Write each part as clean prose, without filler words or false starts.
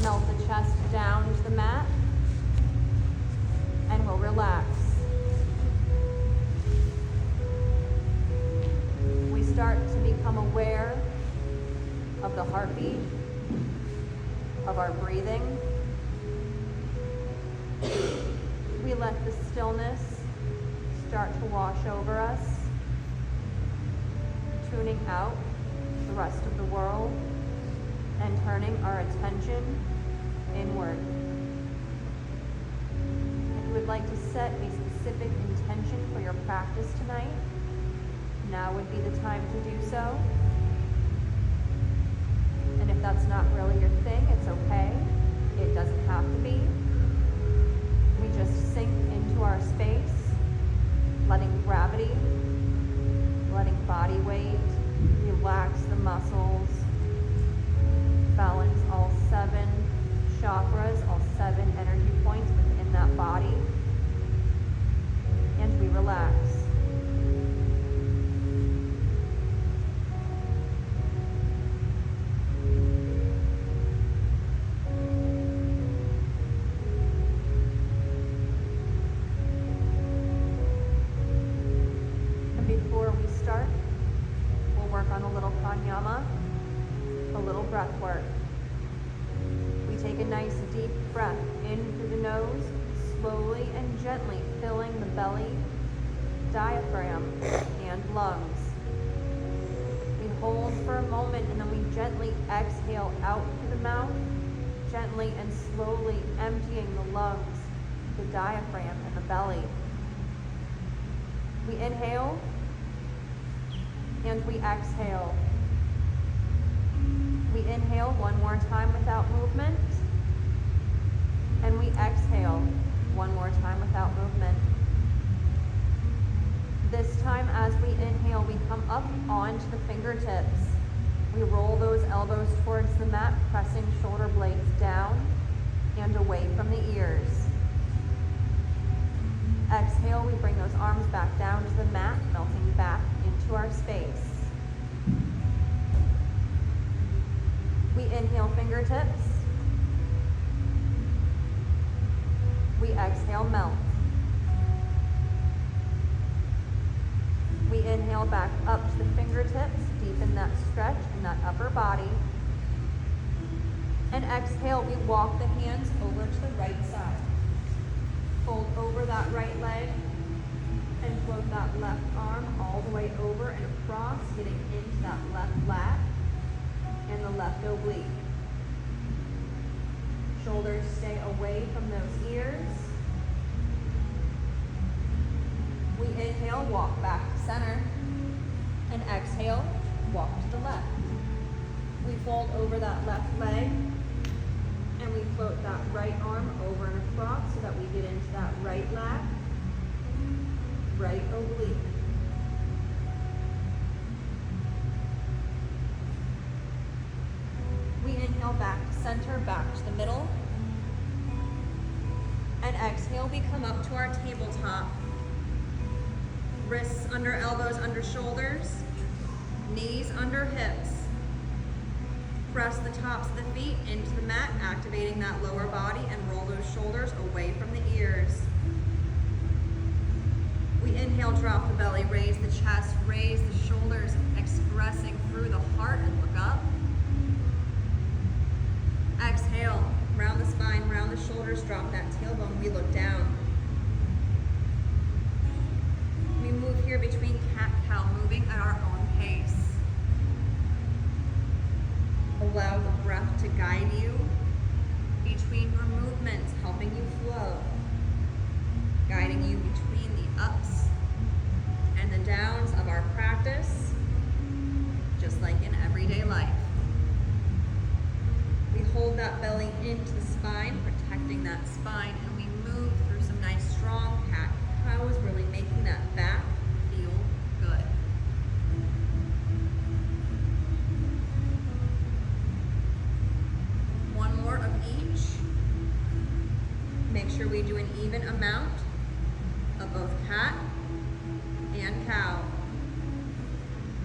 Melt the chest down to the mat, and we'll relax. We start to become aware of the heartbeat, of our breathing. We let the stillness start to wash over us, tuning out the rest of the world and turning our attention inward. If you would like to set a specific intention for your practice tonight, now would be the time to do so. And if that's not really your thing, it's okay. It doesn't have to be. We just sink into our space, letting gravity, letting body weight, relax the muscles, balance all 7 chakras, all 7 energy points within that body, and we relax. Breath work. We take a nice deep breath in through the nose, slowly and gently filling the belly, diaphragm, and lungs. We hold for a moment and then we gently exhale out through the mouth, gently and slowly emptying the lungs, the diaphragm, and the belly. We inhale and we exhale. We inhale one more time without movement, and we exhale one more time without movement. This time as we inhale, we come up onto the fingertips. We roll those elbows towards the mat, pressing shoulder blades down and away from the ears. Exhale, we bring those arms back down to the mat, melting back into our space. We inhale fingertips. We exhale melt. We inhale back up to the fingertips, deepen that stretch in that upper body. And exhale, we walk the hands over to the right side. Fold over that right leg and float that left arm all the way over and across, getting into that left lat and the left oblique. Shoulders stay away from those ears. We inhale, walk back to center, and exhale, walk to the left. We fold over that left leg, and we float that right arm over and across so that we get into that right lat, right oblique. We inhale back to center, back to the middle. And exhale, we come up to our tabletop. Wrists under elbows, under shoulders. Knees under hips. Press the tops of the feet into the mat, activating that lower body, and roll those shoulders away from the ears. We inhale, drop the belly, raise the chest, raise the shoulders, expressing through the heart, and look up. Exhale, round the spine, round the shoulders, drop that tailbone, we look down. We move here between cat-cow, moving at our own pace. Allow the breath to guide you between your movements, helping you flow, guiding you between the ups and the downs of our practice, just like in everyday life. We hold that belly into the spine, protecting that spine, and we move through some nice strong cat-cows, really making that back feel good. One more of each. Make sure we do an even amount of both cat and cow.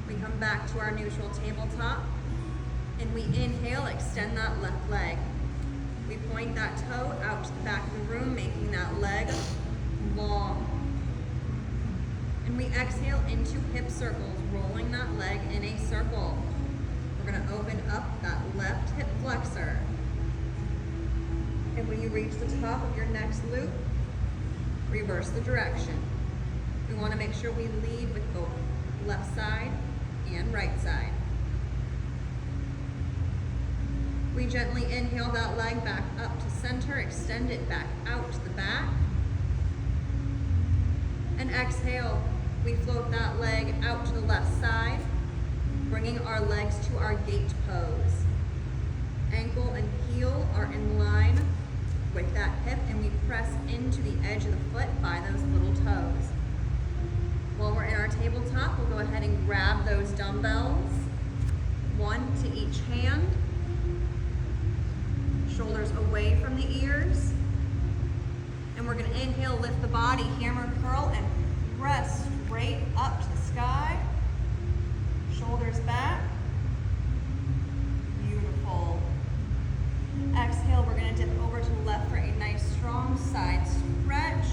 We come back to our neutral tabletop. And we inhale, extend that left leg. We point that toe out to the back of the room, making that leg long. And we exhale into hip circles, rolling that leg in a circle. We're gonna open up that left hip flexor. And when you reach the top of your next loop, reverse the direction. We wanna make sure we lead with both left side and right side. We gently inhale that leg back up to center, extend it back out to the back. And exhale, we float that leg out to the left side, bringing our legs to our gate pose. Ankle and heel are in line with that hip, and we press into the edge of the foot by those little toes. While we're in our tabletop, we'll go ahead and grab those dumbbells, one to each hand. Shoulders away from the ears. And we're gonna inhale, lift the body, hammer curl, and press straight up to the sky. Shoulders back. Beautiful. Exhale, we're gonna dip over to the left for a nice strong side stretch,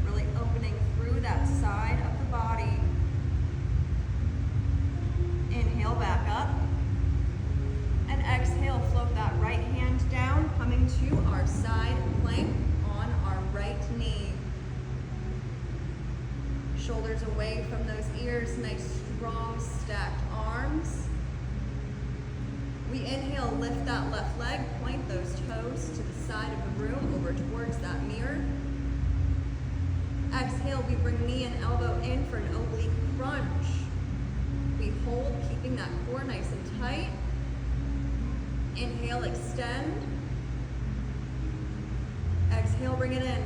really opening through that side of the body. Inhale, back up. And exhale, float that right hand down, coming to our side plank on our right knee. Shoulders away from those ears, nice strong stacked arms. We inhale, lift that left leg, point those toes to the side of the room, over towards that mirror. Exhale, we bring knee and elbow in for an oblique crunch. We hold, keeping that core nice and tight. Inhale, extend. Exhale, bring it in.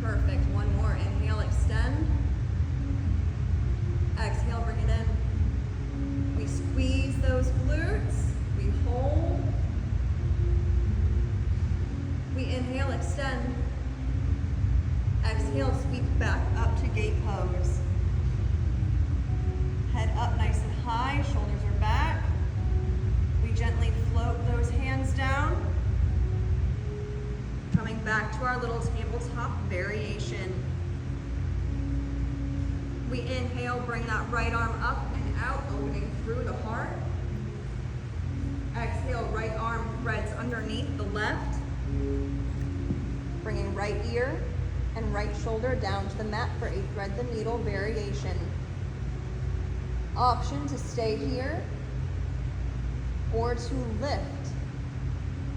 Perfect. One more. Inhale, extend. Exhale, bring it in. We squeeze those glutes. We hold. We inhale, extend. Exhale, sweep back up to gate pose. Head up nice and high, shoulders are back. We gently float those hands down. Coming back to our little tabletop variation. We inhale, bring that right arm up and out, opening through the heart. Exhale, right arm threads underneath the left. Bringing right ear and right shoulder down to the mat for a thread the needle variation. Option to stay here or to lift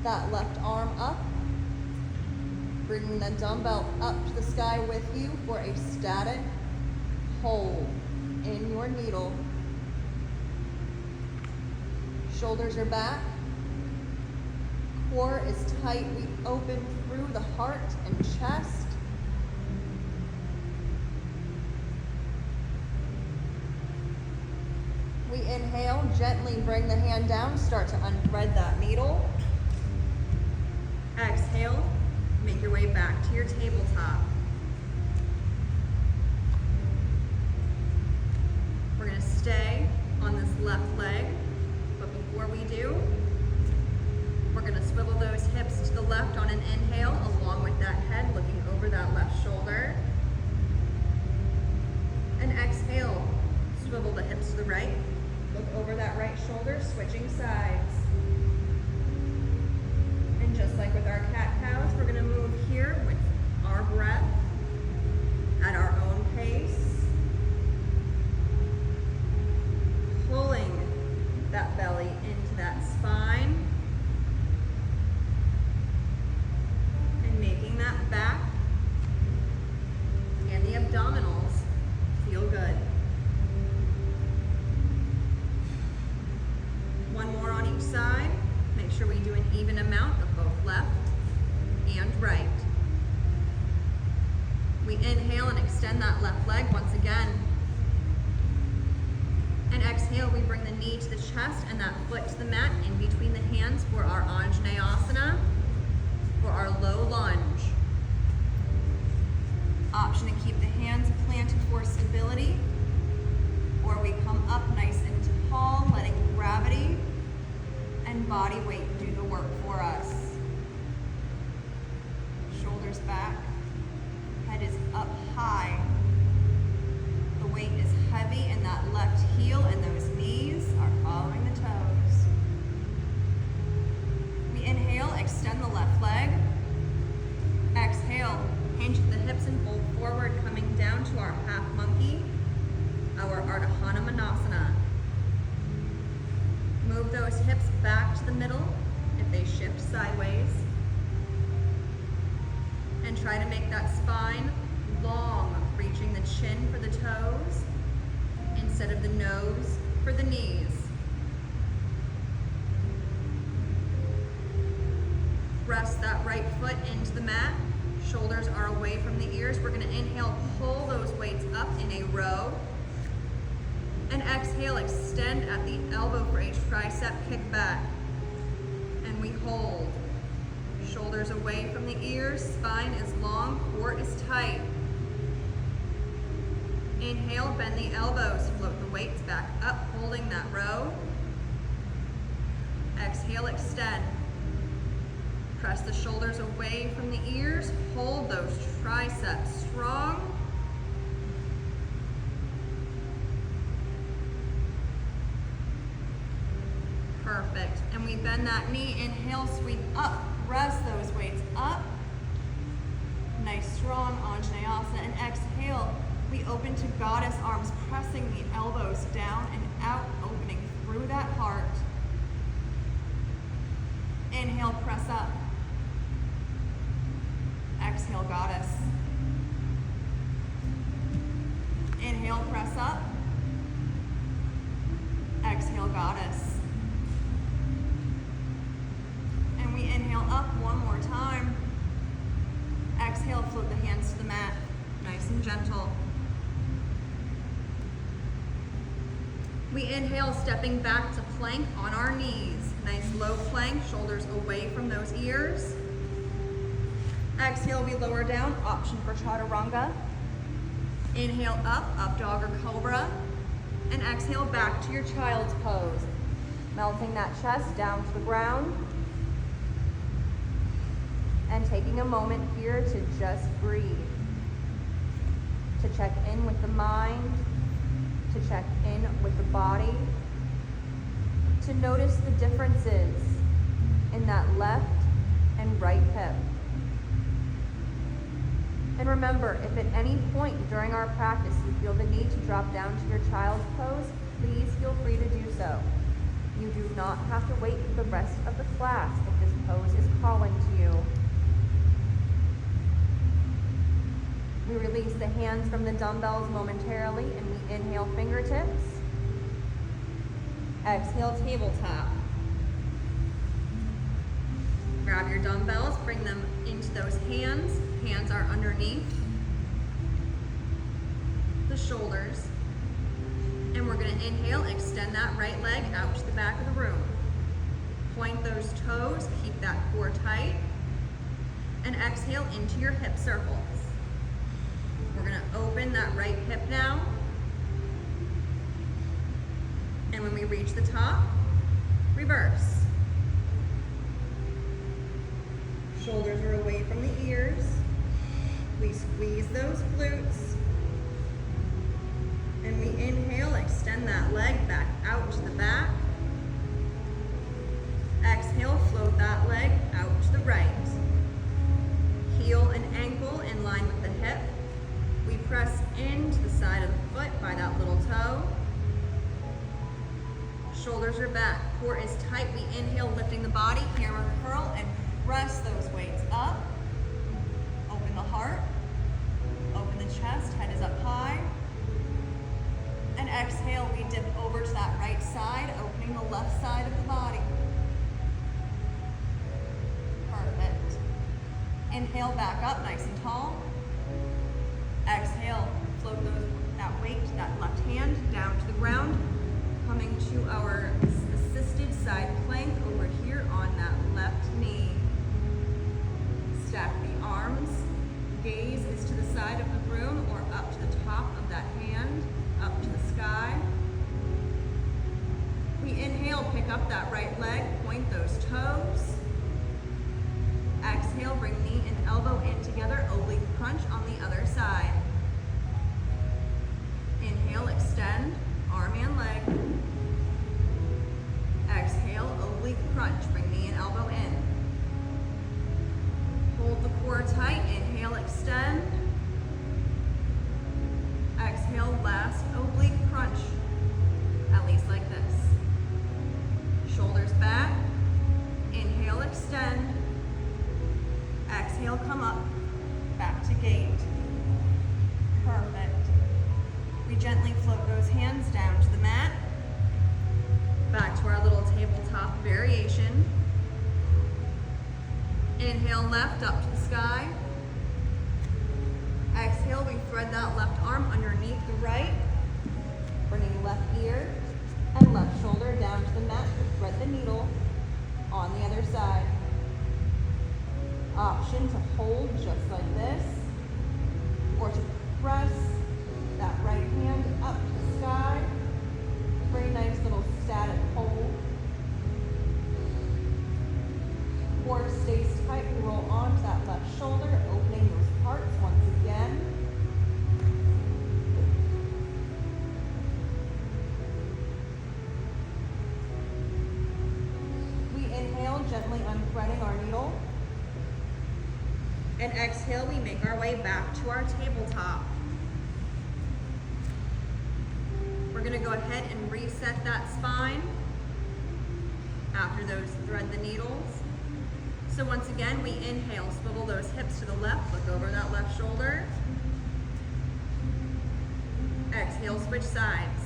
that left arm up, bringing the dumbbell up to the sky with you for a static hold in your needle. Shoulders are back, core is tight, we open through the heart and chest. We inhale, gently bring the hand down, start to unthread that needle. Exhale, make your way back to your tabletop. We're gonna stay on this left leg, but before we do, we're gonna swivel those hips to the left on an inhale, along with that head looking over that left shoulder. And exhale, swivel the hips to the right. Look over that right shoulder, switching sides. And just like with our cat-cows, we're gonna move here with our breath at our own pace. Pulling that belly into that spine. And making that back and the abdominals feel good. One more on each side. Make sure we do an even amount of both left and right. We inhale and extend that left leg once again. And exhale, we bring the knee to the chest and that foot to the mat in between the hands for our asana, for our low lunge. Option to keep the hands planted for stability, or we come up nice and tall, letting gravity and body weight do the work for us. shoulders back, head is up high. The weight is heavy in that left heel and those knees are following the toes. We inhale, extend the left leg. Exhale, hinge the hips and fold forward, coming down to our half monkey, our Ardha Manasana. Move those hips back to the middle if they shift sideways. And try to make that spine long, reaching the chin for the toes instead of the nose for the knees. Press that right foot into the mat. Shoulders are away from the ears. We're gonna inhale, pull those weights up in a row. And exhale, extend at the elbow for a tricep kick back. And we hold. Shoulders away from the ears, spine is long, core is tight. Inhale, bend the elbows, float the weights back up, holding that row. Exhale, extend. Press the shoulders away from the ears, hold those triceps strong. Perfect, and we bend that knee, inhale, sweep up, press those weights up. Nice, strong Anjaneyasana, and exhale, we open to goddess arms, pressing the elbows down and out, opening through that heart. Inhale, press up. Exhale, goddess. Inhale, press up. Exhale, goddess. And we inhale up one more time. Exhale, float the hands to the mat, nice and gentle. We inhale, stepping back to plank on our knees. Nice low plank, shoulders away from those ears. Exhale, we lower down, option for chaturanga. Inhale up, up dog or cobra. And exhale back to your child's pose. Melting that chest down to the ground. And taking a moment here to just breathe. To check in with the mind, to check in with the body, to notice the differences in that left and right hip. And remember, if at any point during our practice you feel the need to drop down to your child's pose, please feel free to do so. You do not have to wait for the rest of the class if this pose is calling to you. We release the hands from the dumbbells momentarily and we inhale fingertips. Exhale, tabletop. Grab your dumbbells, bring them into those hands. Hands are underneath the shoulders. And we're gonna inhale, extend that right leg out to the back of the room. Point those toes, keep that core tight. And exhale into your hip circles. We're gonna open that right hip now. And when we reach the top, reverse. Shoulders are away from the ears. We squeeze those glutes. And we inhale, extend that leg back out to the back. Exhale, float that leg out to the right. Heel and ankle in line with the hip. We press into the side of the foot by that little toe. Shoulders are back, core is tight. We inhale, lifting the body, hammer curl, and press those weights up. Open the heart, open the chest, head is up high. And exhale, we dip over to that right side, opening the left side of the body. Perfect. Inhale, back up, nice and tall. Exhale, float that weight, that left hand down to the ground, coming to our assisted side plank over here on that left knee. Stack the arms, gaze is to the side of the room or up to the top of that hand, up to the sky. We inhale, pick up that right leg, point those toes. Exhale, bring knee and elbow in together. crunch. Bring knee and elbow in. Hold the core tight. Inhale, extend. Exhale, last oblique crunch. At least like this. Shoulders back. Inhale, extend. Exhale, come up. Back to gate. Perfect. We gently float those hands down to the mat. Back to our little tabletop variation. Inhale, left up to the sky. Exhale, we thread that left arm underneath the right. Bringing left ear and left shoulder down to the mat to thread the needle on the other side. Option to hold just like this, or to press that right hand up to the sky for a nice little static hold. Core stays tight. We roll onto that left shoulder, opening those parts once again. We inhale, gently unthreading our needle. And exhale, we make our way back to our tabletop. We're going to go ahead and reset that spine after those thread the needles. So once again, we inhale, swivel those hips to the left, look over that left shoulder. Exhale, switch sides.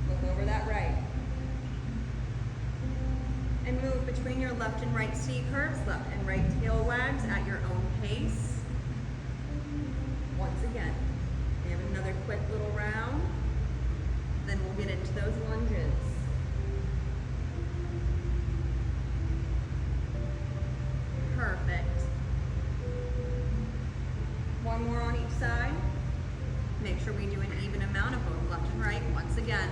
Look over that right. And move between your left and right C curves, left and right tail wags at your own pace. Once again, we have another quick little round. Then we'll get into those lunges. Perfect. One more on each side. Make sure we do an even amount of both left and right once again.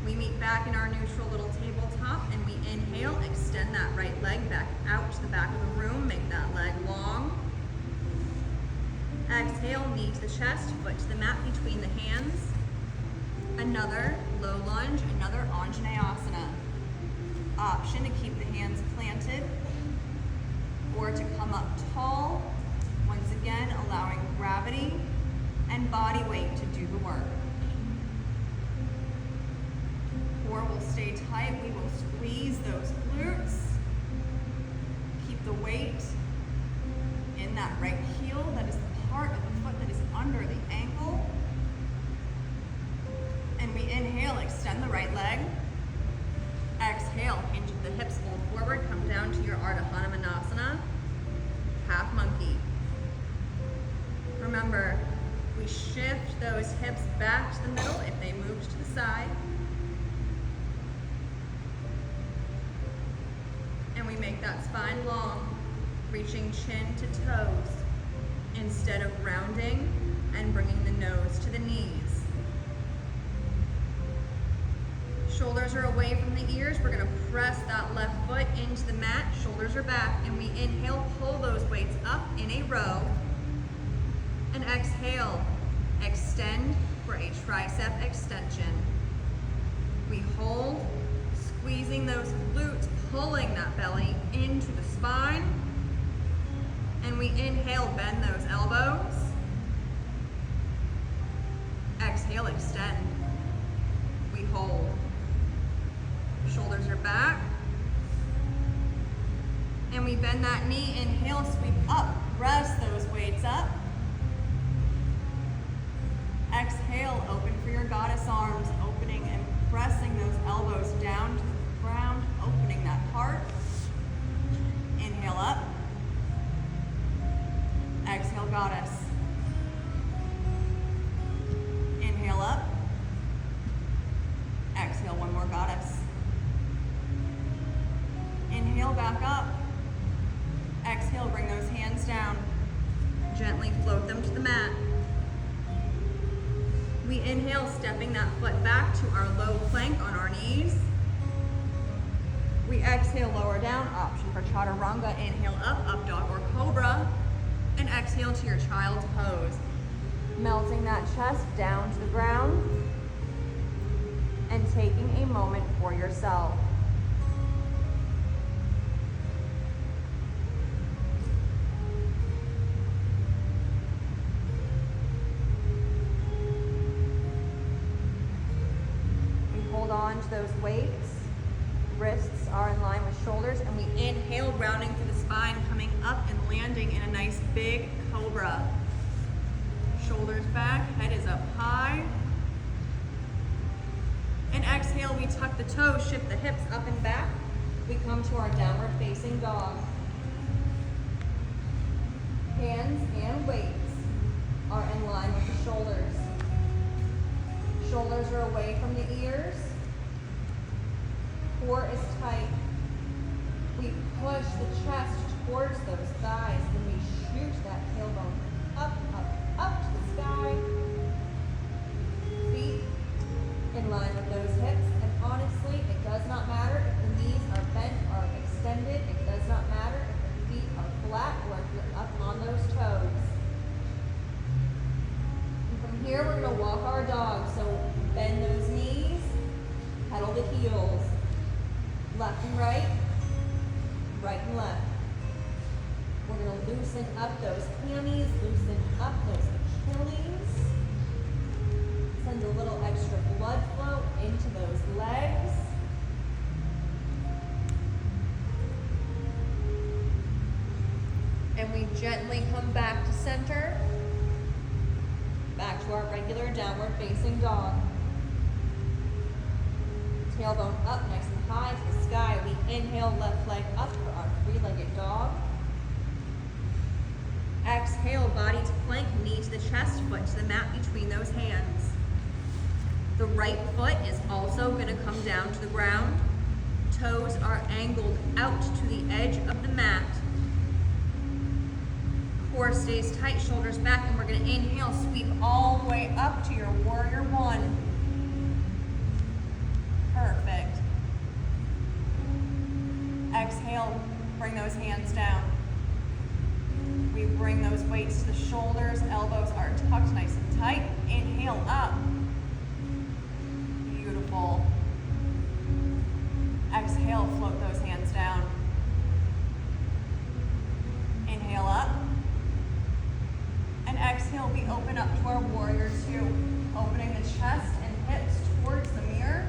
We meet back in our neutral little tabletop and we inhale, extend that right leg back out to the back of the room, make that leg long. Exhale, knee to the chest, foot to the mat between the hands. Another low lunge, another Anjaneyasana. Option to keep the hands planted or to come up tall, once again allowing gravity and body weight to do the work. Core will stay tight. We will squeeze those glutes. Keep the weight in that right heel. That is the part of the foot that is under the ankle. And we inhale, extend the right leg. Exhale, hinge the hips, fold forward, come down to your Ardha Hanumanasana, half monkey. Remember, we shift those hips back to the middle if they moved to the side. And we make that spine long, reaching chin to toes, instead of rounding and bringing the nose to the knees. Shoulders are away from the ears. We're going to press that left foot into the mat. Shoulders are back. And we inhale, pull those weights up in a row. And exhale, extend for a tricep extension. We hold, squeezing those glutes, pulling that belly into the spine. And we inhale, bend those elbows. Exhale, extend. We hold. Shoulders are back. And we bend that knee, inhale, sweep up, press those weights up. Exhale, open for your goddess arms, opening and pressing those elbows down to the ground, opening that heart. Inhale up. Exhale, goddess. Inhale up. Exhale, one more goddess. Inhale, back up. Exhale, bring those hands down. Gently float them to the mat. We inhale, stepping that foot back to our low plank on our knees. We exhale, lower down, option for chaturanga. Inhale up dog or cobra. And exhale to your child's pose. Melting that chest down to the ground. and taking a moment for yourself. We hold on to those weights. Wrists are in line with shoulders, and we inhale, rounding through the spine, coming up and landing in a nice big cobra. Shoulders back, head is up high. And exhale, we tuck the toes, shift the hips up and back. We come to our downward facing dog. Hands and weights are in line with the shoulders. Shoulders are away from the ears. Core is tight. We push the chest towards those thighs, and we shoot that tailbone up, up, up to the sky. Feet in line with those hips, and honestly, it does not matter if the knees are bent or extended. It does not matter if the feet are flat or if you're up on those toes. And from here, we're going to walk our dog. So bend those knees, pedal the heels. Left and right, right and left. We're going to loosen up those hammies, loosen up those Achilles. Send a little extra blood flow into those legs. And we gently come back to center, back to our regular downward facing dog. Tailbone up nice and high to the sky. We inhale, left leg up for our three-legged dog. Exhale, body to plank, knee to the chest, foot to the mat between those hands. The right foot is also going to come down to the ground. Toes are angled out to the edge of the mat. Core stays tight, shoulders back, and we're going to inhale, sweep all the way up to your warrior one. Perfect. Exhale, bring those hands down. We bring those weights to the shoulders, elbows are tucked nice and tight. Inhale up. Beautiful. Exhale, float those hands down. Inhale up. And exhale, we open up to our warrior two, opening the chest and hips towards the mirror.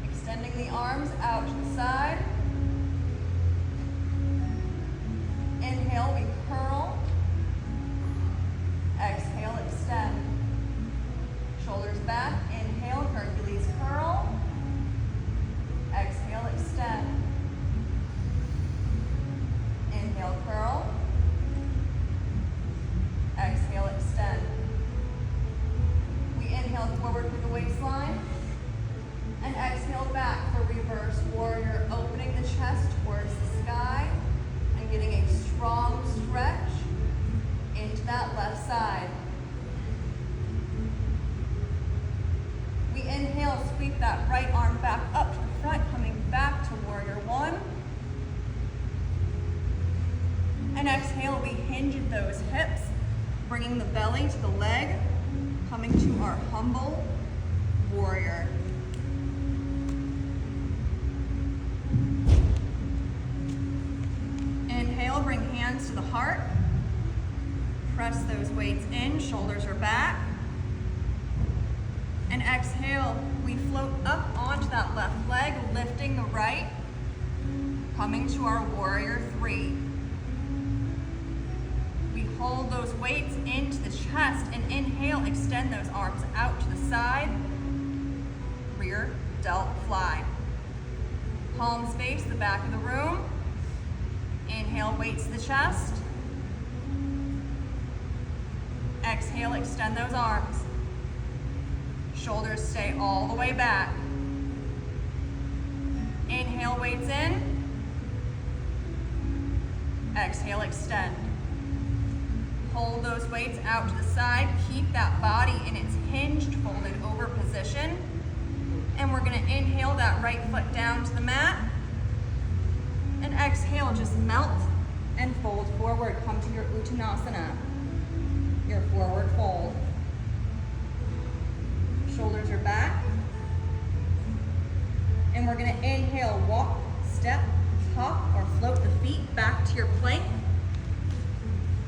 Extending the arms out to the side. Inhale, we curl. Exhale, extend. Shoulders back. Inhale, Hercules curl. Exhale, extend. Inhale, curl. Exhale, extend. We inhale forward through the waistline. And exhale back for reverse warrior, opening the chest towards the sky and getting a strong stretch into that left side. We inhale, sweep that right arm back up to the front, coming back to warrior one. And exhale, we hinge at those hips, bringing the belly to the leg, coming to our humble warrior. Inhale, bring hands to the heart. Press those weights in, shoulders are back. And exhale, we float up onto that left leg, lifting the right, coming to our warrior three. We hold those weights into the chest and inhale, extend those arms out to the side. Rear delt fly. Palms face the back of the room. Inhale, weights to the chest. Exhale, extend those arms. Shoulders stay all the way back. Inhale, weights in. Exhale, extend. Hold those weights out to the side. Keep that body in its hinged, folded over position. And we're going to inhale that right foot down to the mat. And exhale, just melt and fold forward. Come to your Uttanasana, your forward fold. Shoulders are back. And we're gonna inhale, walk, step, hop, or float the feet back to your plank.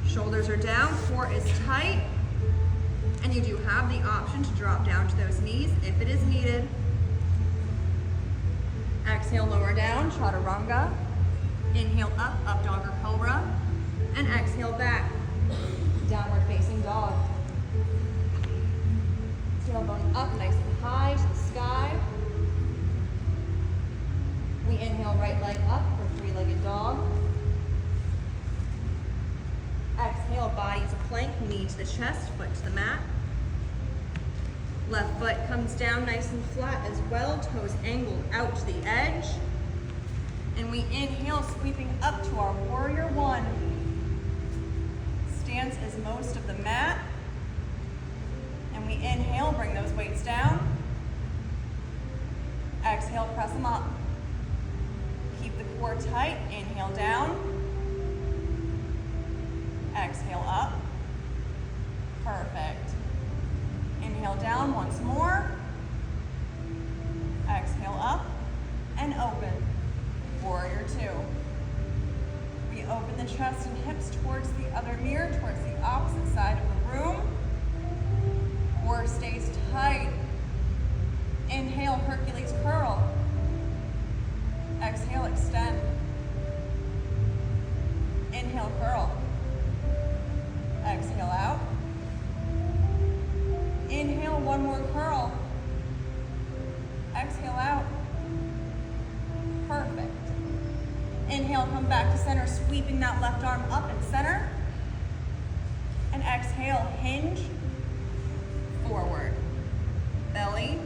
Shoulders are down, core is tight, and you do have the option to drop down to those knees if it is needed. Exhale, lower down, chaturanga. Inhale, up dog or cobra. And exhale, back, downward facing dog. Tailbone up, nice and high to the sky. We inhale, right leg up for three-legged dog. Exhale, body to plank, knee to the chest, foot to the mat. Left foot comes down nice and flat as well, toes angled out to the edge. And we inhale, sweeping up to our warrior one. Stance is most of the mat. And we inhale, bring those weights down. Exhale, press them up. Keep the core tight, inhale down. Exhale up. Perfect. Inhale down once more. Exhale up and open. Warrior two. We open the chest and hips towards the other mirror, towards the opposite side of the room. Core stays tight. Inhale, Hercules curl. Exhale, extend. Inhale, curl. Exhale out. Inhale, one more curl. Exhale out. Perfect. Inhale, come back to center, sweeping that left arm up and center. And exhale, hinge, forward. Belly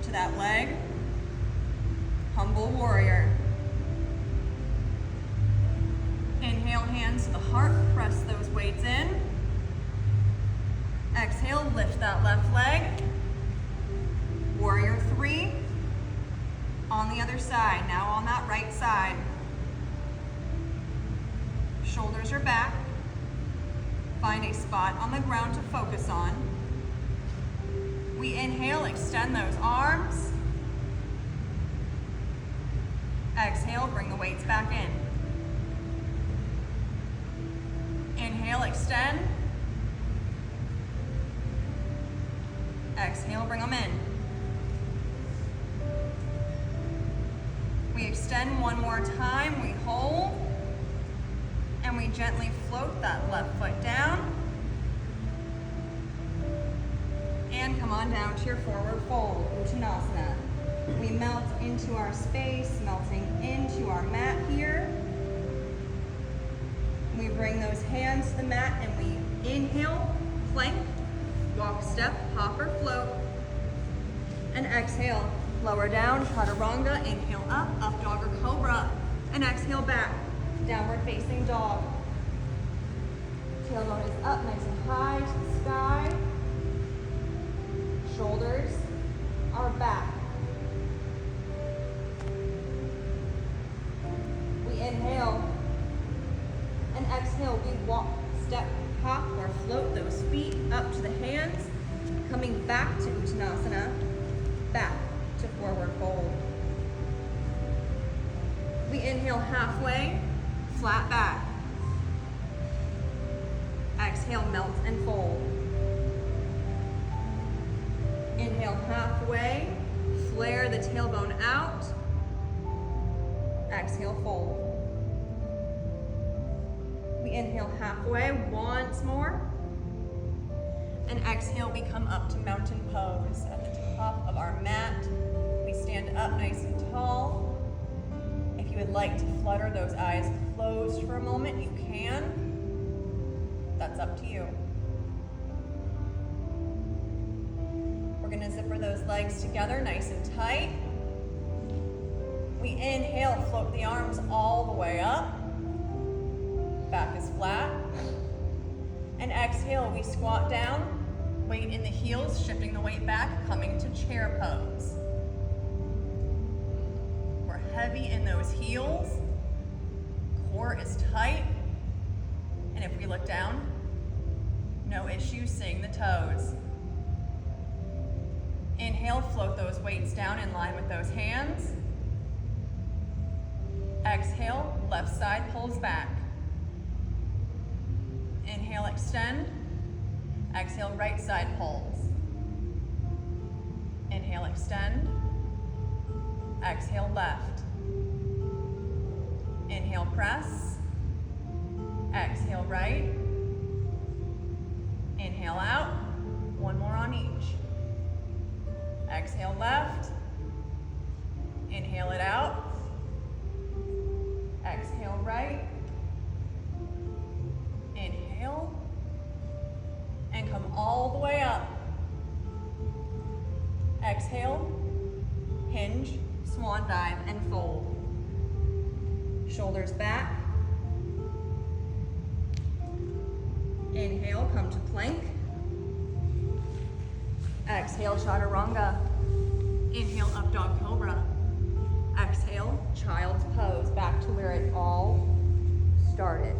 to that leg. Humble warrior. Inhale, hands to the heart, press those weights in. Exhale, lift that left leg. Warrior three. On the other side, now on that right side. Shoulders are back. Find a spot on the ground to focus on. We inhale, extend those arms. Exhale, bring the weights back in. Inhale, extend. Exhale, bring them in. We extend one more time, we hold, and we gently float that left foot down. And come on down to your forward fold, Uttanasana. We melt into our space, melting into our mat here. We bring those hands to the mat and we inhale, plank, walk, step, hop or float. And exhale, lower down, chaturanga, inhale up dog or cobra. And exhale back, downward facing dog. Tailbone is up nice and high to the sky. Shoulders are back. We inhale and exhale. We walk, step, hop, or float those feet up to the hands, coming back to Uttanasana, back to forward fold. We inhale halfway, flat back. Exhale, melt and fold. Inhale halfway, flare the tailbone out. Exhale, fold. We inhale halfway, once more. And exhale, we come up to mountain pose. At the top of our mat, we stand up nice and tall. If you would like to flutter those eyes closed for a moment, you can. That's up to you. We're gonna zipper those legs together nice and tight. We inhale, float the arms all the way up. Back is flat. And exhale, we squat down, weight in the heels, shifting the weight back, coming to chair pose. We're heavy in those heels. Core is tight. And if we look down, no issue seeing the toes. Inhale, float those weights down in line line with those hands. Exhale, left side pulls back. Inhale, extend. Exhale, right side pulls. Inhale, extend. Exhale, left. Inhale, press. Exhale, right. Inhale out. One more on each. Exhale, left. Inhale it out. Exhale, right. Inhale. And come all the way up. Exhale, hinge, swan dive, and fold. Shoulders back. Inhale, come to plank. Exhale, chaturanga. Inhale, up dog cobra. Exhale, child's pose, back to where it all started.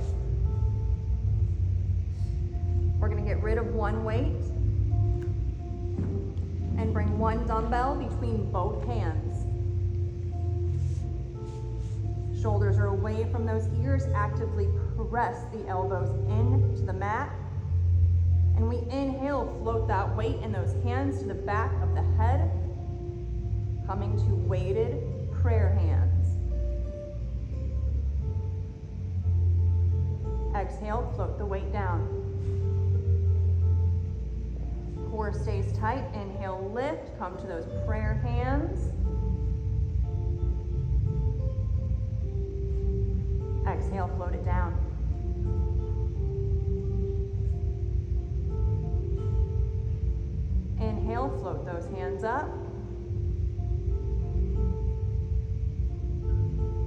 We're gonna get rid of one weight and bring one dumbbell between both hands. Shoulders are away from those ears. Actively press the elbows into the mat. And we inhale, float that weight and those hands to the back of the head, coming to weighted prayer hands. Exhale, float the weight down. Core stays tight. Inhale, lift, come to those prayer hands. Exhale, float it down. Inhale, float those hands up.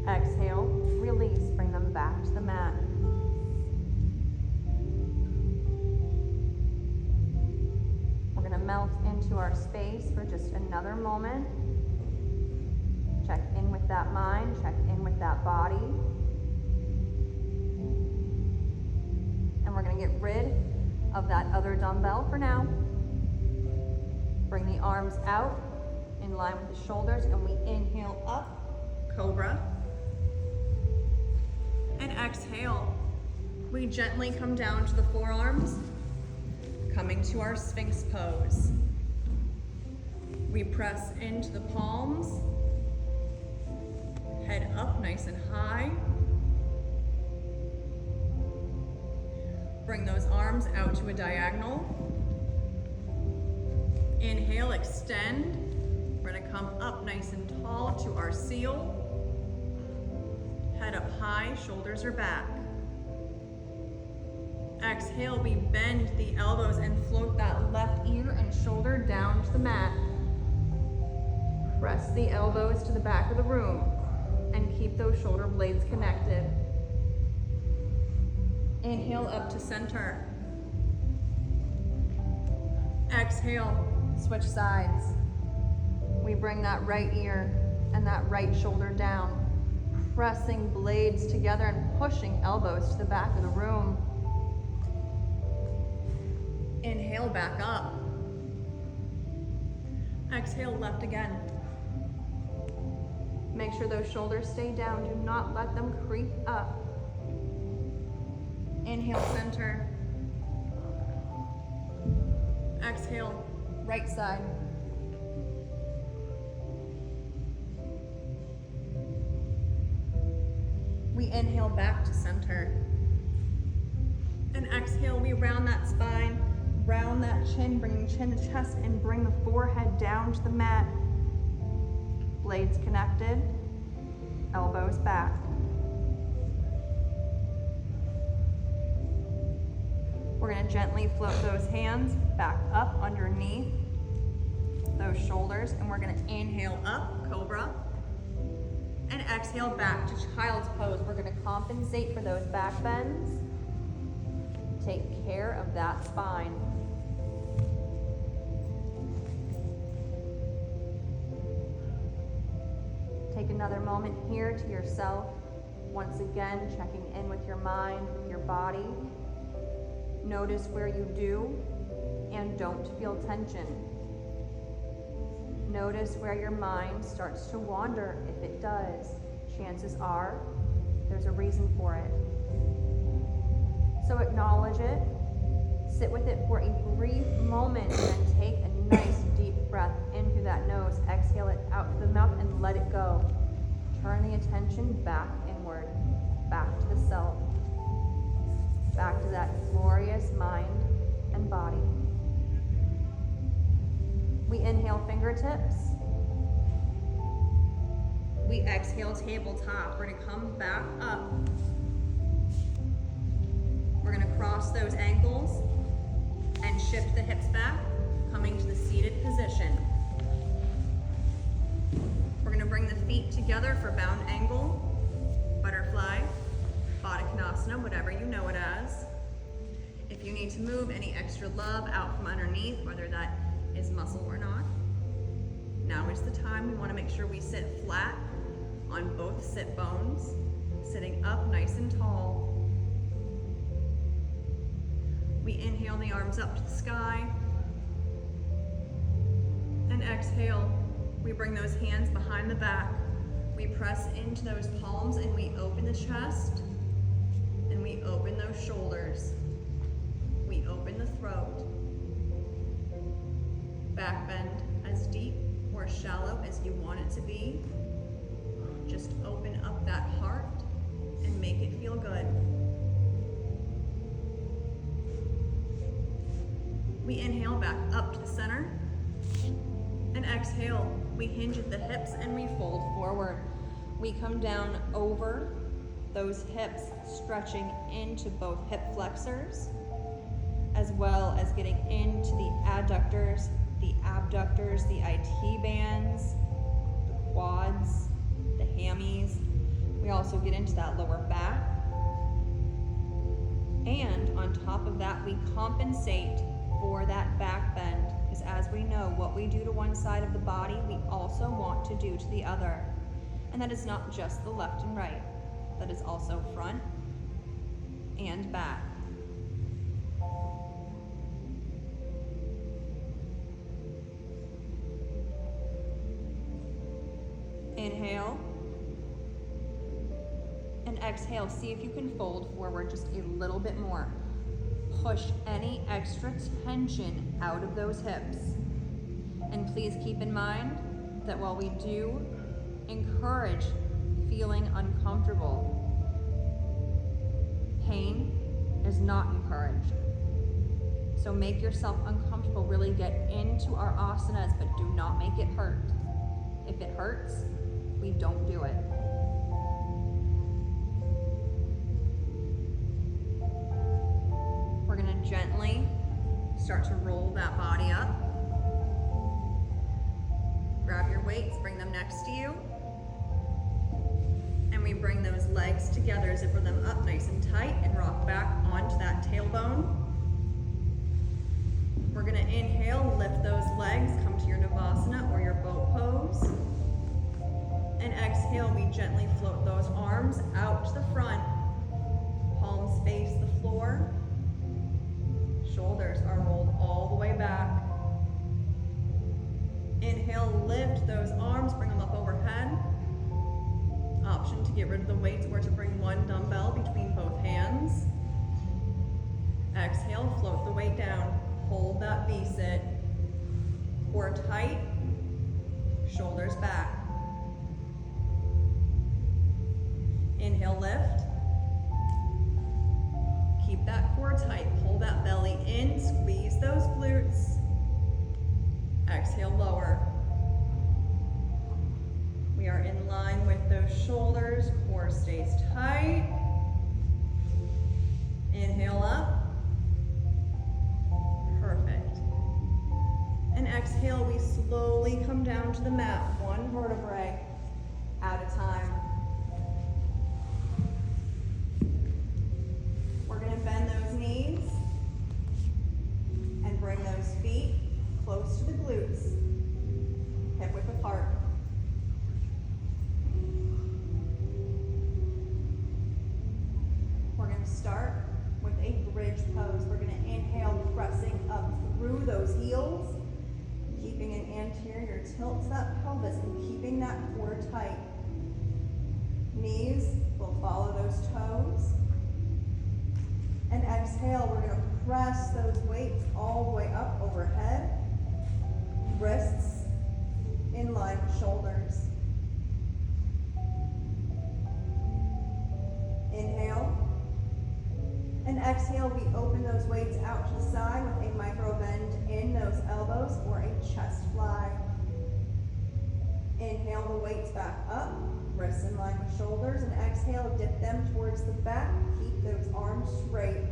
Exhale, release, bring them back to the mat. We're going to melt into our space for just another moment. Check in with that mind, check in with that body. And we're going to get rid of that other dumbbell for now. Bring the arms out in line with the shoulders, and we inhale up, cobra. And exhale. We gently come down to the forearms, coming to our Sphinx pose. We press into the palms, head up nice and high. Bring those arms out to a diagonal. Inhale, extend. We're gonna come up nice and tall to our seal. Head up high, shoulders are back. Exhale, we bend the elbows and float that left ear and shoulder down to the mat. Press the elbows to the back of the room and keep those shoulder blades connected. Inhale up to center. Exhale, switch sides. We bring that right ear and that right shoulder down, pressing blades together and pushing elbows to the back of the room. Inhale, back up. Exhale, left again. Make sure those shoulders stay down. Do not let them creep up. Inhale, center. Exhale, right side. We inhale back to center. And exhale, we round that spine, round that chin, bringing chin to chest, and bring the forehead down to the mat. Blades connected, elbows back. We're going to gently float those hands back up underneath those shoulders, and we're going to inhale up, cobra, and exhale back to child's pose. We're going to compensate for those back bends. Take care of that spine. Take another moment here to yourself. Once again, checking in with your mind, with your body. Notice where you do and don't feel tension. notice where your mind starts to wander. If it does, chances are there's a reason for it. So acknowledge it, sit with it for a brief moment, and then take a nice deep breath in through that nose. Exhale it out through the mouth and let it go. Turn the attention back inward, back to the self, back to that glorious mind and body. We inhale fingertips. We exhale tabletop. We're gonna come back up. We're gonna cross those ankles and shift the hips back, coming to the seated position. We're gonna bring the feet together for bound angle, butterfly, Baddha Konasana, whatever you know it as. If you need to move any extra love out from underneath, whether that is muscle or not, now is the time. We wanna make sure we sit flat on both sit bones, sitting up nice and tall. We inhale the arms up to the sky, and exhale, we bring those hands behind the back. We press into those palms and we open the chest, and we open those shoulders. We open the throat. Back bend as deep or as shallow as you want it to be. Just open up that heart and make it feel good. We inhale back up to the center, and exhale, we hinge at the hips and we fold forward. We come down over those hips, stretching into both hip flexors, as well as getting into the adductors, the abductors, the IT bands, the quads, the hammies. We also get into that lower back. And on top of that, we compensate for that back bend, because as we know, what we do to one side of the body, we also want to do to the other. And that is not just the left and right. That is also front and back. Inhale and exhale. See if you can fold forward just a little bit more. Push any extra tension out of those hips. And please keep in mind that while we do encourage feeling uncomfortable, pain is not encouraged. So make yourself uncomfortable, really get into our asanas, but do not make it hurt. If it hurts, we don't do it. We're gonna gently start to roll that body up. Grab your weights, bring them next to you. And we bring those legs together, zipper them up nice and tight, and rock back onto that tailbone. We're gonna inhale, lift those legs, come to your Navasana or your boat pose. And exhale, we gently float those arms out to the front. Palms face the floor. Shoulders are rolled all the way back. Inhale, lift those arms, bring them up overhead. Option to get rid of the weights or to bring one dumbbell between both hands. Exhale, float the weight down. Hold that V-sit. Core tight, shoulders back. Inhale, lift. Keep that core tight, pull that belly in, squeeze those glutes. Exhale, lower. We are in line with those shoulders, core stays tight. Inhale up. Perfect. And exhale, we slowly come down to the mat, one vertebrae at a time. We're gonna bend those knees and bring those feet close to the glutes, hip width apart. We're gonna start with a bridge pose. We're gonna inhale, pressing up through those heels. Keep keeping an anterior tilt to that pelvis and keeping that core tight. Knees will follow those toes. And exhale, we're gonna press those weights all the way up overhead. Wrists in line with shoulders. Inhale. And exhale, we open those weights out to the side with a micro bend in those elbows or a chest fly. Inhale the weights back up, wrists in line with shoulders, and exhale, dip them towards the back. Keep those arms straight.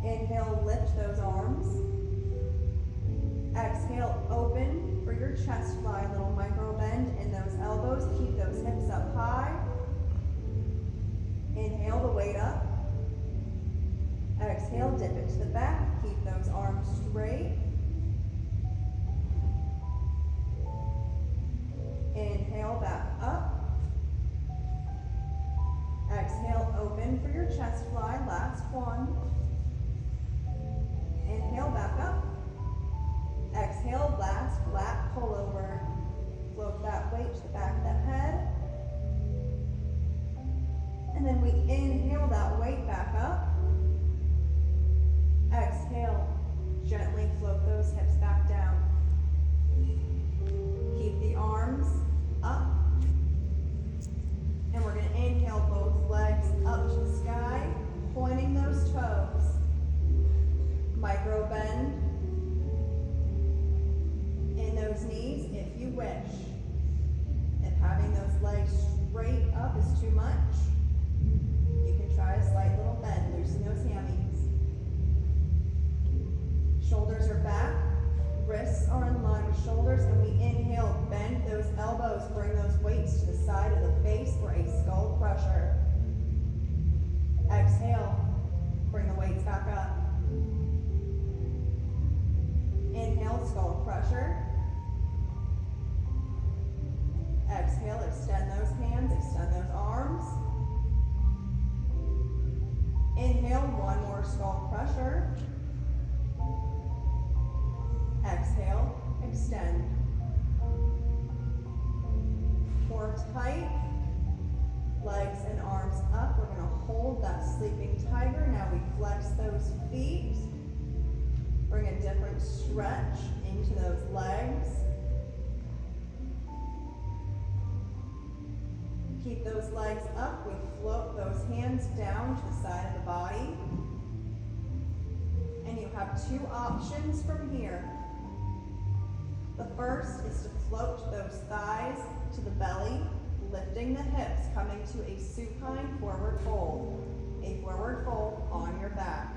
Inhale, lift those arms. Exhale, open for your chest fly, little micro bend in those elbows. Keep those hips up high. Inhale the weight up. Exhale, dip it to the back. Keep those arms straight. Inhale, back up. Exhale, open for your chest fly. Last one. Inhale, back up. Exhale, last flat pullover. Float that weight to the back of the head. And then we inhale that weight back up. Exhale, gently float those hips back down. Keep the arms up. And we're going to inhale both legs up to the sky, pointing those toes. Micro bend in those knees if you wish. If having those legs straight up is too much, you can try a slight little bend, loosen those hammies. Shoulders are back, wrists are in line with shoulders, and we inhale, bend those elbows, bring those weights to the side of the face for a skull crusher. Exhale, bring the weights back up. Inhale, skull crusher. Exhale, extend those hands, extend those arms. Inhale, one more skull crusher. Exhale, extend. Core tight, legs and arms up. We're going to hold that sleeping tiger. Now we flex those feet. Bring a different stretch into those legs. Keep those legs up. We float those hands down to the side of the body. And you have two options from here. The first is to float those thighs to the belly, lifting the hips, coming to a supine forward fold. A forward fold on your back.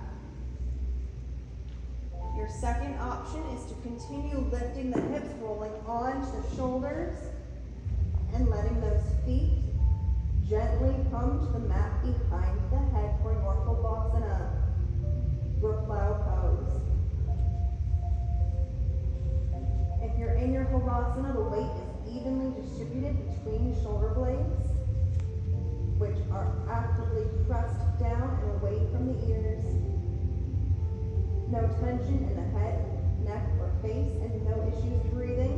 Your second option is to continue lifting the hips, rolling onto the shoulders, and letting those feet gently come to the mat behind the head for your Pavasana, your plow pose. If you're in your Pavasana, the weight is evenly distributed between shoulder blades, which are actively pressed down and away from the ears. No tension in the head, neck, or face, and no issues breathing.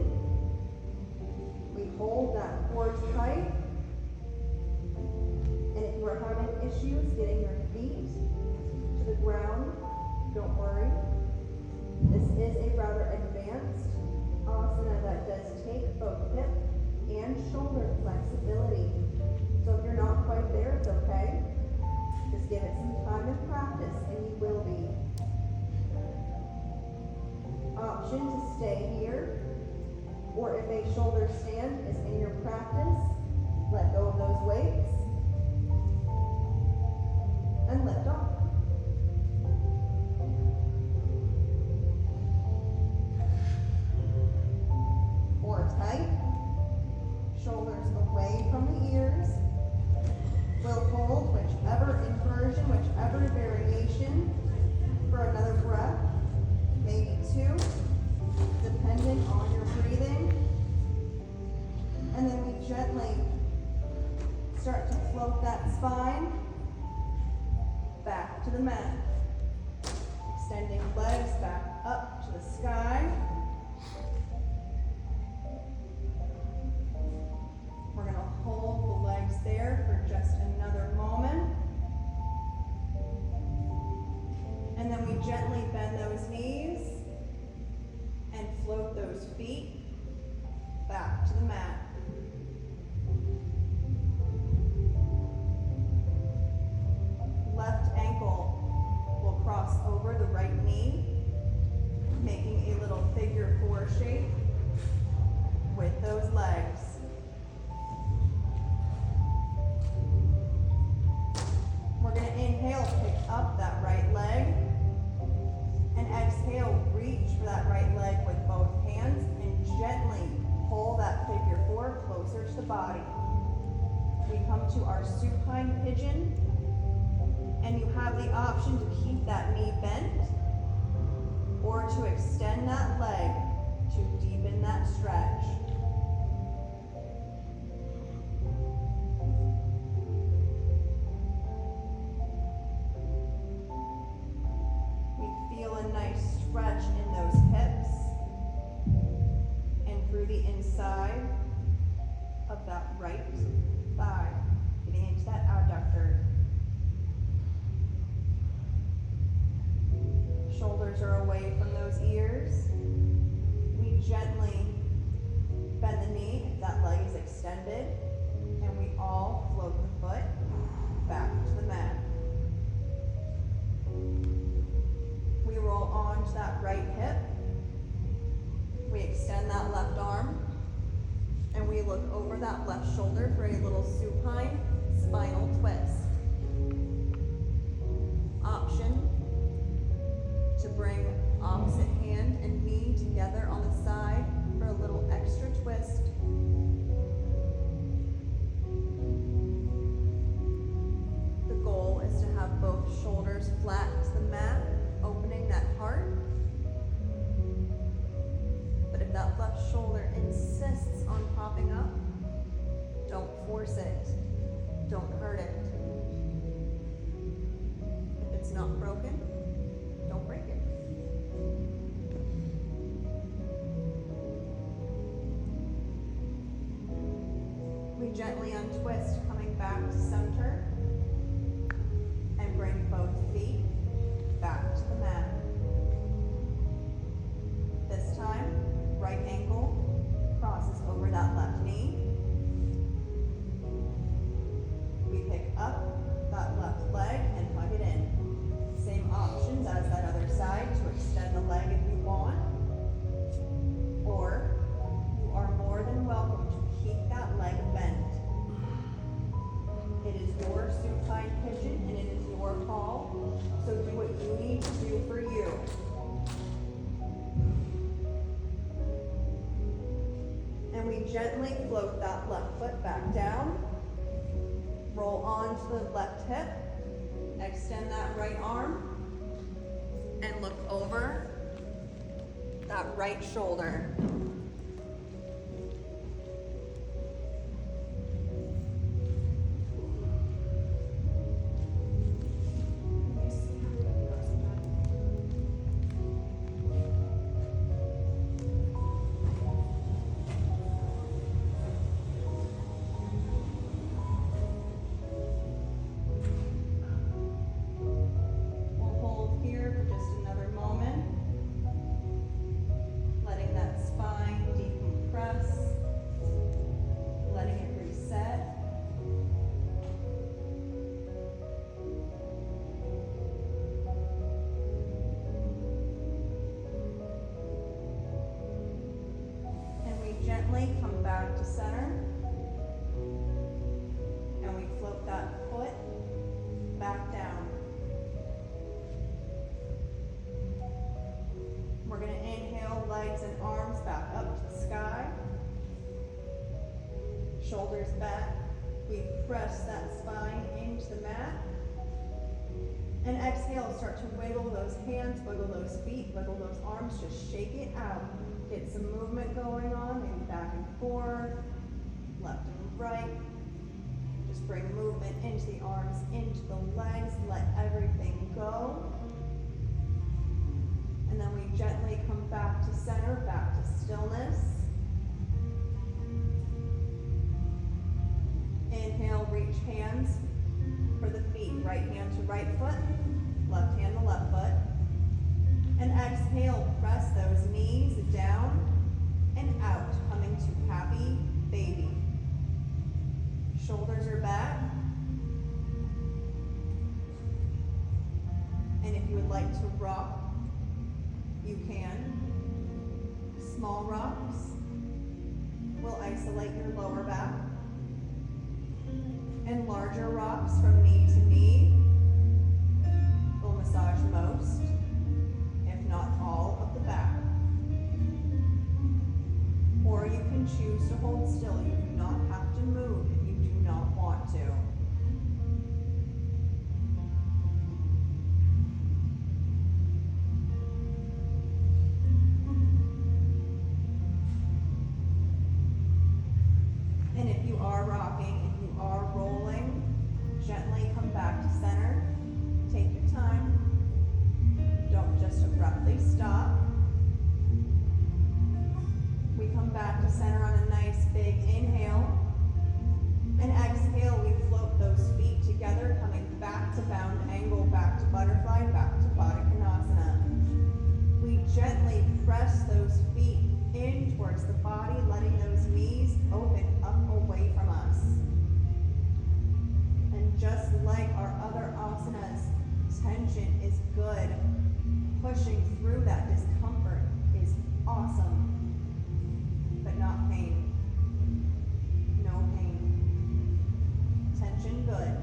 We hold that core tight. And if you are having issues getting your feet to the ground, don't worry. This is a rather advanced asana that does take both hip and shoulder flexibility. So if you're not quite there, it's okay. Just give it some time and practice, and you will be. Option to stay here, or if a shoulder stand is in your practice, let go of those weights and lift off. Core tight, shoulders away from the ears. We'll hold whichever inversion, whichever variation for another breath, maybe two, depending on your breathing. And then we gently start to float that spine back to the mat. Extending legs back up to the sky. We're going to hold the legs there for just another moment. And then we gently bend those knees and float those feet back to the mat. Left ankle will cross over the right knee, making a little figure 4 shape with those legs. We're going to inhale, pick up that right leg, and exhale, reach for that right leg with both hands and gently pull that figure 4 closer to the body. We come to our supine pigeon, and you have the option to keep that knee bent or to extend that leg to deepen that stretch. We feel a nice stretch in those hips and through the inside of that right thigh, getting into that adductor. Shoulders are away from those ears. We gently bend the knee if that leg is extended, and we all float the foot back to the mat. We roll onto that right hip. We extend that left arm, and we look over that left shoulder for a little supine spinal twist. Option to bring opposite hand and knee together on the side for a little extra twist. The goal is to have both shoulders flat to the mat, opening that heart. But if that left shoulder insists on popping up, don't force it. Don't hurt it. If it's not broken, don't break it. We gently untwist, coming back to center, and bring both feet back to the mat. This time, right ankle crosses over that left knee. We pick up that left leg and hug it in. Same options as that other side to extend the leg if you want, or you are more than welcome to keep that leg bent. It is your supine pigeon and it is your call, so do what you need to do for you. And we gently float that left foot back down, roll onto the left hip, extend that right arm, and look over that right shoulder. Gently come back to center, and we float that foot back down. We're going to inhale, legs and arms back up to the sky, shoulders back. We press that spine into the mat, and exhale, start to wiggle those hands, wiggle those feet, wiggle those arms, just shake it out. Get some movement going on, maybe back and forth, left and right. Just bring movement into the arms, into the legs, let everything go. And then we gently come back to center, back to stillness. Inhale, reach hands for the feet. Right hand to right foot, left hand to left foot. And exhale, press those knees down and out, coming to happy baby. Shoulders are back. And if you would like to rock, you can. Small rocks will isolate your lower back. And larger rocks from knee to knee will massage most, if not all, of the back. Or you can choose to hold still. You do not have to move if you do not want to. And if you are rocking, if you are rolling, gently come back to center. Take your time. Don't just abruptly stop. We come back to center on a nice big inhale. And exhale, we float those feet together, coming back to bound angle, back to butterfly, back to Baddha Konasana. We gently press those feet in towards the body, letting those knees open up away from us. And just like our other asanas, tension is good. Pushing through that discomfort is awesome, but not pain. No pain. Tension good,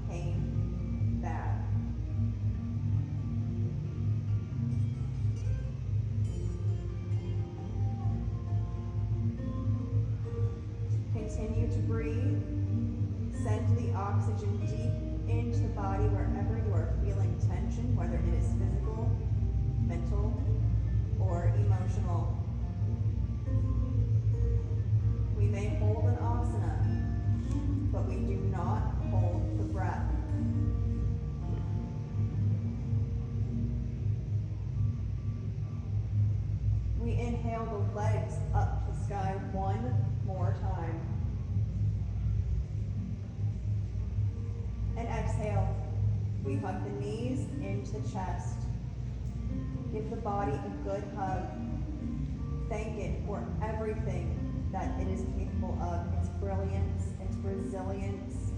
pain bad. Continue to breathe. Send the oxygen deep into the body wherever you are feeling tension, whether it is physical, mental, or emotional. We may hold an asana, but we do not hold the breath. We inhale the legs up to the sky one more time. And exhale, we hug the knees into the chest. Give the body a good hug. Thank it for everything that it is capable of. Its brilliance, its resilience,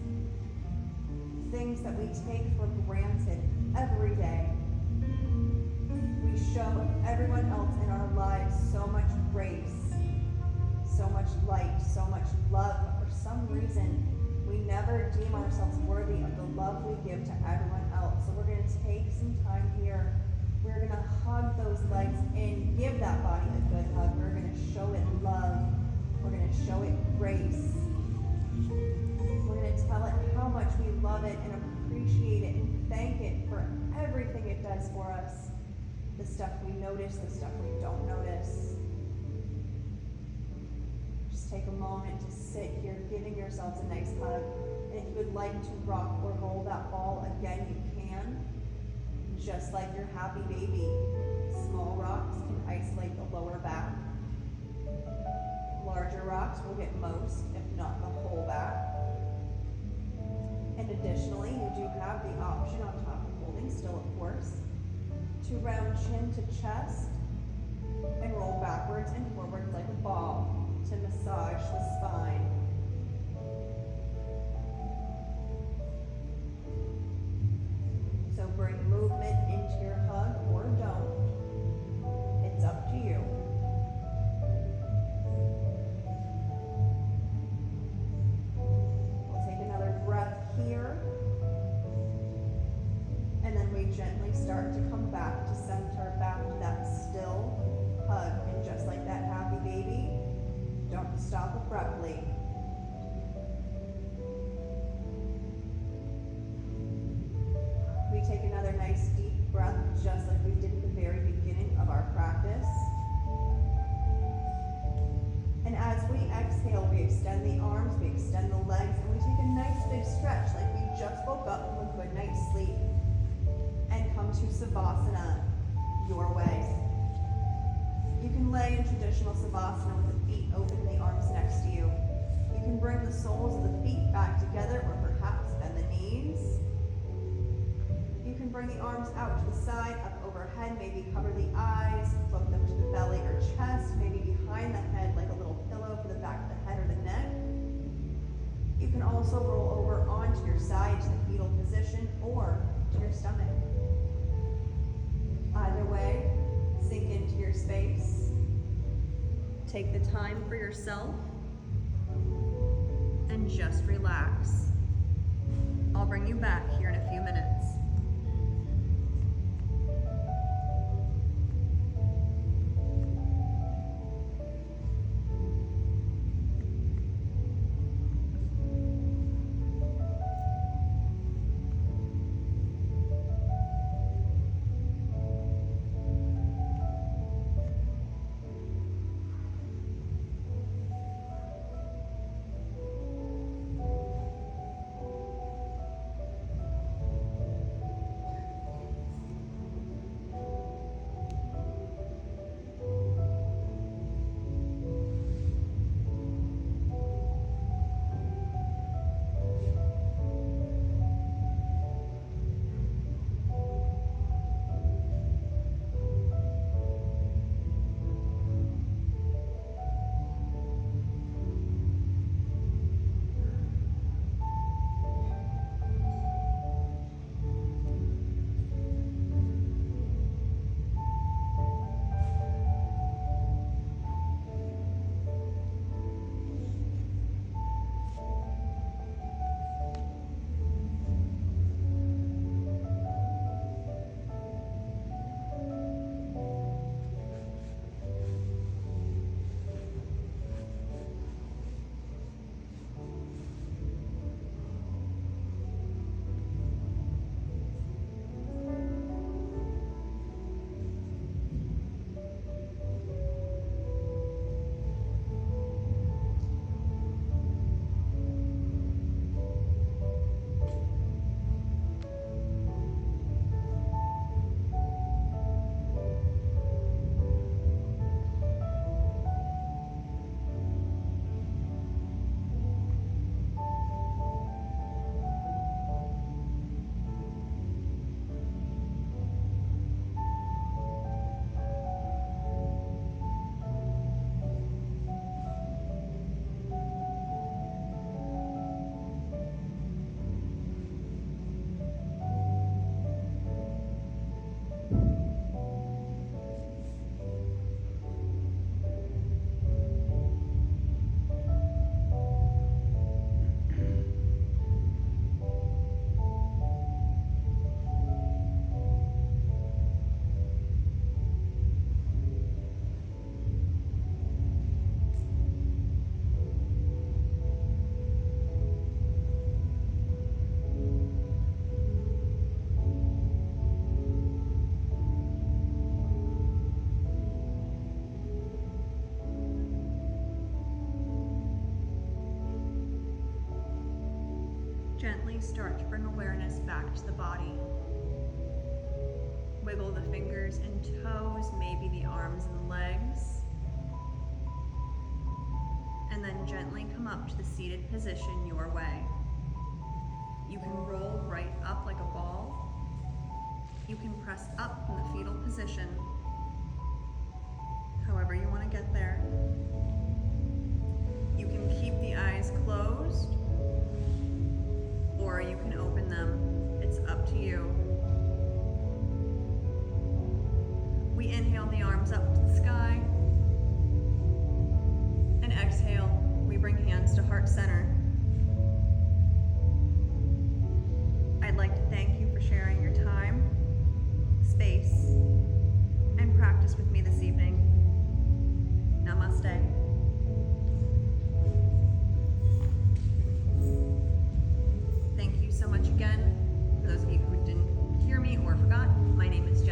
things that we take for granted every day. We show everyone else in our lives so much grace, so much light, so much love, but for some reason, we never deem ourselves worthy of the love we give to everyone else. So we're going to take some time here. We're going to hug those legs in, give that body a good hug. We're going to show it love. We're going to show it grace. We're going to tell it how much we love it and appreciate it and thank it for everything it does for us. The stuff we notice, the stuff we don't notice. Just take a moment to sit here, giving yourselves a nice hug. And if you would like to rock or roll that ball again, you can. Just like your happy baby, small rocks can isolate the lower back. Larger rocks will get most, if not the whole back. And additionally, you do have the option on top of holding still, of course, to round chin to chest and roll backwards and forwards like a ball to massage the spine. So bring movement into your hug or don't. It's up to you. We'll take another breath here. And then we gently start to come back to center, back to that still hug. And just like that happy baby, don't stop abruptly. We take another nice deep breath, just like we did at the very beginning of our practice. And as we exhale, we extend the arms, we extend the legs, and we take a nice big stretch like we just woke up from a good night's sleep. And come to Savasana. your way. You can lay in traditional savasana with the feet open and the arms next to you. You can bring the soles of the feet back together or perhaps bend the knees. You can bring the arms out to the side, up overhead, maybe cover the eyes, float them to the belly or chest, maybe behind the head like a little pillow for the back of the head or the neck. You can also roll over onto your side to the fetal position or to your stomach. Either way, sink into your space. Take the time for yourself and just relax. I'll bring you back here in a few minutes. Gently start to bring awareness back to the body. Wiggle the fingers and toes, maybe the arms and the legs. And then gently come up to the seated position your way. You can roll right up like a ball. You can press up from the fetal position, however you want to get there. You can keep the eyes closed, or you can open them. It's up to you. We inhale the arms up